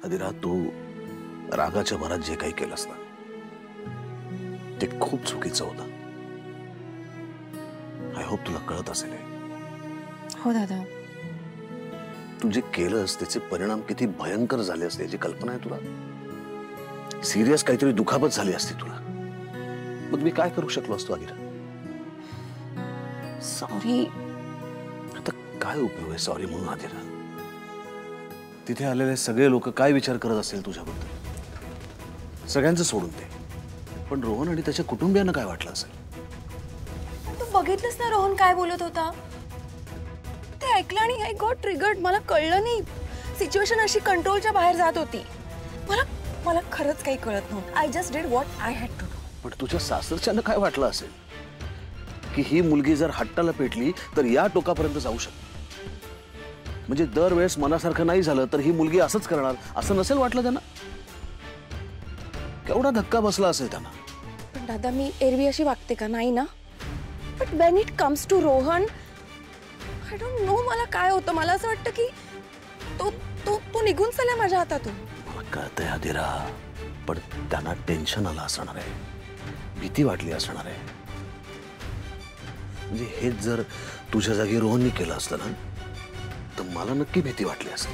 अधिरा, तू रागाच्या भरात जे काही केलंस ना ते खूप चुकीचं होतं. आय होप तुला कळत असेल. हो दादा. तू जे केलंस त्याचे परिणाम किती भयंकर झाले असते याची कल्पना आहे तुला? सिरियस काहीतरी दुखापत झाली असती तुला. मग मी काय करू शकलो असतो अधिरा? सॉरी. आता काय उपयोग आहे सॉरी म्हणून अधिरा? तिथे आलेले सगळे लोक काय विचार करत असेल तुझ्याबद्दल? सगळ्यांचं सोडून दे, पण रोहन आणि त्याच्या कुटुंबियांना काय वाटलं असेल? तू बघितलंस ना रोहन काय बोलत होता? ते ऐकलं आणि आय गॉट ट्रिगर्ड. मला कळलं नाही, सिच्युएशन अशी कंट्रोलच्या बाहेर जात होती. मला खरंच काही कळत नव्हतं. I just did what I had to do. पण तुझ्या सासरच्यानं काय वाटलं असेल की ही मुलगी जर हट्टाला पेटली तर या टोकापर्यंत जाऊ शकते? म्हणजे दरवेळेस मनासारखं नाही झालं तर ही मुलगी असंच करणार असं नसेल वाटलं त्यांना? केवढा धक्का बसला असेल त्यांना. पण दादा, मी एरवी अशी वागते का? नाही ना. But when it comes to Rohan, I don't know मला काय होतं. मला असं वाटतं की तो निघून चालला माझ्या हातातून. मला कळतंय अधिरा, पण त्यांना टेन्शन आलं असणार आहे, भीती वाटली असणार आहे. म्हणजे हेच जर तुझ्या जागी रोहननी केलं असतं ना तर मला नक्की भीती वाटली असती.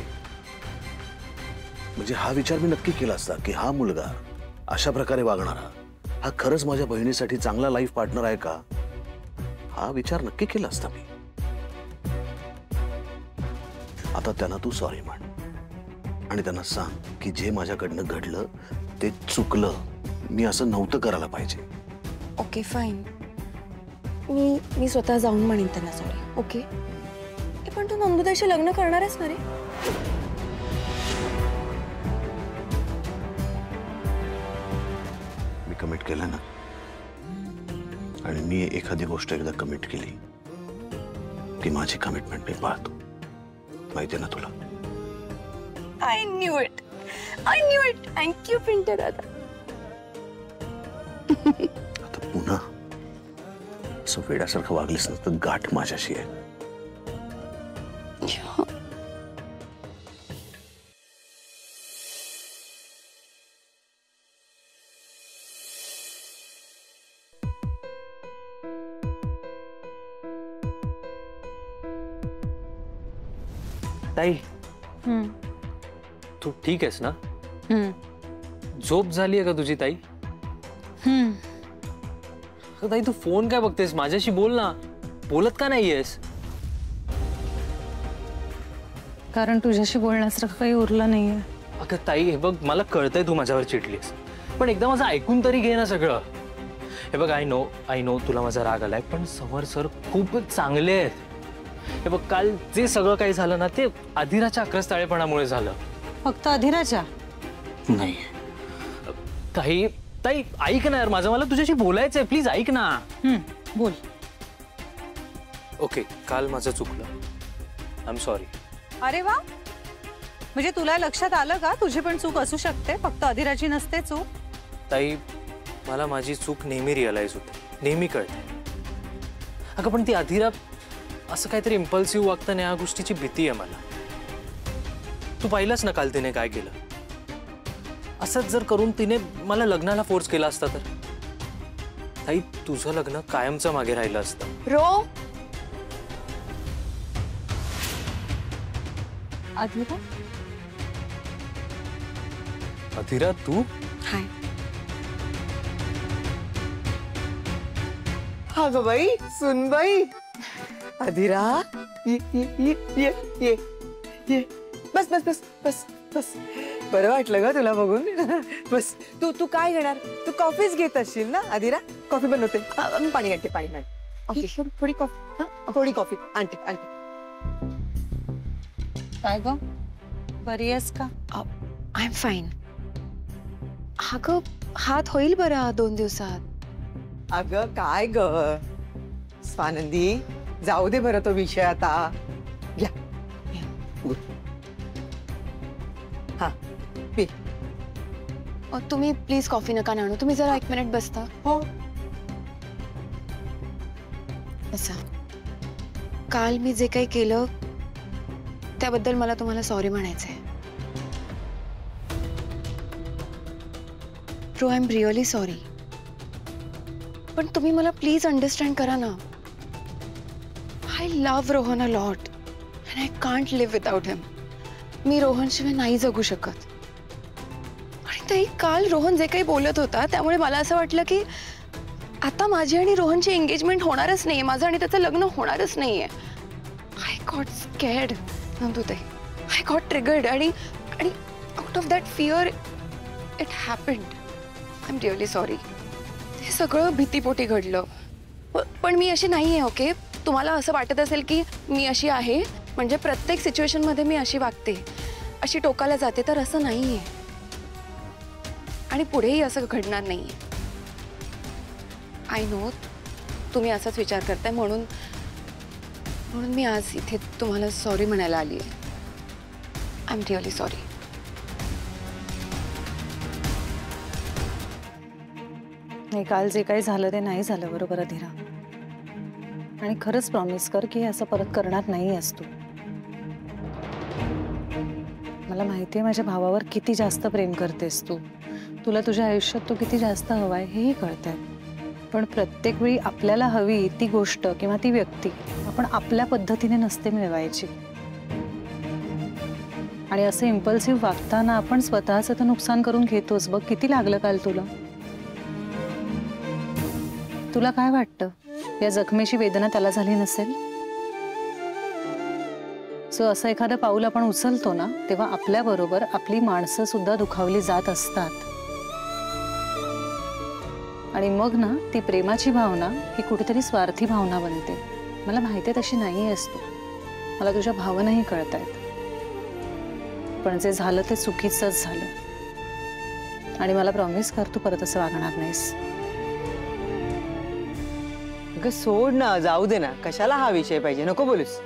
म्हणजे हा विचार मी नक्की केला असता की हा मुलगा अशा प्रकारे वागणारा हा खरंच माझ्या बहिणीसाठी चांगला लाईफ पार्टनर आहे का? हा विचार नक्की केला असता मी. आता त्यांना तू सॉरी म्हण आणि त्यांना सांग की जे माझ्याकडनं घडलं ते चुकलं, मी असं नव्हतं करायला पाहिजे. Okay fine. मी स्वतः जाऊन म्हणेन त्यांना सॉरी. ओके. पण तू नंदुताईशी लग्न करणार आहेस ना रे? मी कमिट केलं ना, आणि मी एखादी गोष्ट एकदा कमिट केली की माझी कमिटमेंट मी पाळतो. माहितीये ना तुला? I knew it. Thank you Pintu दादा. आता पुन्हा असं वेड्यासारखं वागलीस ना तर गाठ माझ्याशी आहे. ताई, तू ठीक आहेस ना? झोप झाली आहे का तुझी ताई? ताई, तू फोन काय बघतेस? माझ्याशी बोल ना. बोलत का नाहीयेस? कारण तुझ्याशी बोलण्यासारखं काही उरलं नाहीये. अगं ताई, हे बघ, मला कळतंय तू माझ्यावर चिडलीस, पण एकदा माझं ऐकून तरी घे ना सगळं. हे बघ, आय नो तुला माझा राग आलाय, पण समर सर खूप चांगले आहेत. हे बघ, काल जे सगळं काही झालं ना ते अधिराच्या अक्रस्ताळेपणामुळे झालं. फक्त अधिराच्या नाही ताई, ताई ऐक ना यार माझं, मला तुझ्याशी बोलायचंय, प्लीज ऐक ना. बोल. ओके, काल माझं चुकलं, आय एम सॉरी. अरे वा, म्हणजे तुला लक्षात आलं का तुझी पण चूक असू शकते, फक्त अधिराची नसते चूक. ताई, मला माझी चूक नेहमी रिअलाइज होते, नेहमी कळते. अगं पण ती अधिरा असं काहीतरी इम्पल्सिव्ह वागताना या गोष्टीची भीती आहे मला. तू पाहिलंस ना काल तिने काय केलं? असंच जर करून तिने मला लग्नाला फोर्स केला असता तर ताई तुझं लग्न कायमचं मागे राहिलं असतं. रो, अधिरा, अधिरा तू? हाय. हा ग बाई, सुन बाई. अधिरा, ये ये ये ये ये. बस बस बस बस बस. बरं वाटलं ग तुला बघून. बस तू काय घेणार? तू कॉफीच घेत असशील ना अधिरा? कॉफी बनवते. मी पाणी आणते, पाणी आणते. थोडी कॉफी. थोडी कॉफी आणते आणते. काय ग, बरी आहेस का? I am fine. अगं हात होईल बरं 2 दिवसात. अगं काय ग स्वानंदी, जाऊ दे बरं तो विषय आता. घ्या. हा पी. तुम्ही प्लीज कॉफी नका आणू. तुम्ही जरा 1 मिनिट बसता. हो. बसा. काल मी जे काही केलं त्याबद्दल मला तुम्हाला सॉरी म्हणायचंय. Bro, I am really sorry. पण तुम्ही मला प्लीज अंडरस्टँड करा ना. I love Rohan a lot and I can't live without him. मी रोहनशिवाय नाही जगू शकत. आणि ताई, काल रोहन जे काही बोलत होता त्यामुळे मला असं वाटलं की आता माझी आणि रोहनची एंगेजमेंट होणारच नाहीये, माझं आणि त्याचं लग्न होणारच नाहीये. आय गॉट स्कॅर्ड नंदुताई. आय गॉट ट्रिगर्ड आणि out of that fear it happened. I am really sorry. हे सगळं भीतीपोटी घडलं. पण मी अशी नाही आहे. ओके, तुम्हाला असं वाटत असेल की मी अशी आहे म्हणजे प्रत्येक सिच्युएशनमध्ये मी अशी वागते, अशी टोकाला जाते, तर असं नाही आहे. आणि पुढेही असं घडणार नाही आहे. आय नो तुम्ही असाच विचार करताय, म्हणून मी आज इथे तुम्हाला सॉरी म्हणायला आली आहे. I am really sorry. नाही, काल जे काही झालं ते नाही झालं, बरोबर अधीरा. आणि खरंच प्रॉमिस कर की असं परत करणार नाही आहेस तू. मला माहिती आहे माझ्या भावावर किती जास्त प्रेम करतेस तू. तुला तुझ्या आयुष्यात तो किती जास्त हवाय हेही कळतंय. पण प्रत्येक वेळी आपल्याला हवी ती गोष्ट किंवा ती व्यक्ती आपण आपल्या पद्धतीने नसते मिळवायची. आणि असं इम्पल्सिव्ह वागताना आपण स्वतःचं तर नुकसान करून घेतोच. बघ किती लागलं काल तुला. तुला काय वाटतं या जखमेची वेदना त्याला झाली नसेल? सो असं एखादं पाऊल आपण उचलतो ना, तेव्हा आपल्याबरोबर आपली माणसं सुद्धा दुखावली जात असतात. आणि मग ना ती प्रेमाची भावना ही कुठेतरी स्वार्थी भावना बनते. मला माहिती आहे तशी नाही आहेस तू. मला तुझ्या भावनाही कळतायत. पण जे झालं ते चुकीचंच झालं. आणि मला प्रॉमिस कर तू परत असं वागणार नाहीस. अगं सोड ना, जाऊ दे ना. कशाला हा विषय पाहिजे, नको बोलूस.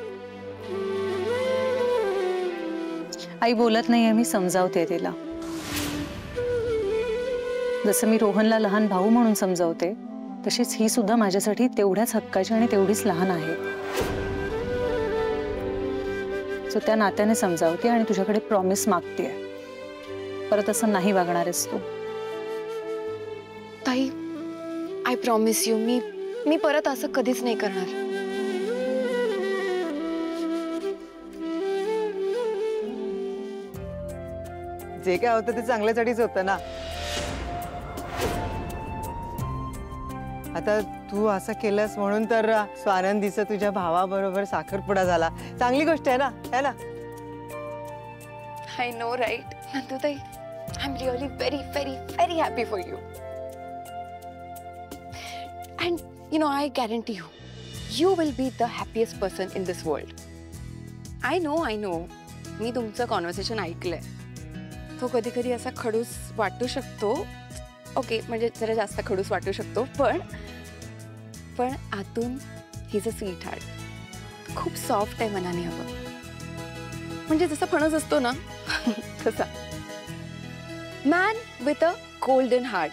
आई बोलत नाहीये, मी समजावते तिला. जसं मी रोहनला लहान भाऊ म्हणून समजावते, तशीच ही सुद्धा माझ्यासाठी तेवढ्याच हक्काची आणि तेवढीच लहान आहे. सो त्या नात्याने समजावते आणि तुझ्याकडे प्रॉमिस मागतेय, परत असं नाही वागणार आहेस तू. ताई, आय प्रॉमिस यू, मी परत असं कधीच नाही करणार. जे काय होतं ते चांगल्यासाठीच होतं ना. आता तू असं केलंस म्हणून तर स्वानंदीचा तुझ्या भावाबरोबर साखरपुडा झाला. चांगली गोष्ट आहे ना, है ना? आय नो राईट नंदुताई. I am really very very very happy for you. And you know, I guarantee you will be the happiest person in this world. I know मी तुमचं कॉन्व्हर्सेशन ऐकलंय. तो कधी कधी असा खडूस वाटू शकतो. ओके, म्हणजे जरा जास्त खडूस वाटू शकतो, पण आतून हिज अ स्वीट हार्ट. खूप सॉफ्ट आहे मनाने हवं. म्हणजे जसा फणस असतो ना तसा. Man with a golden heart.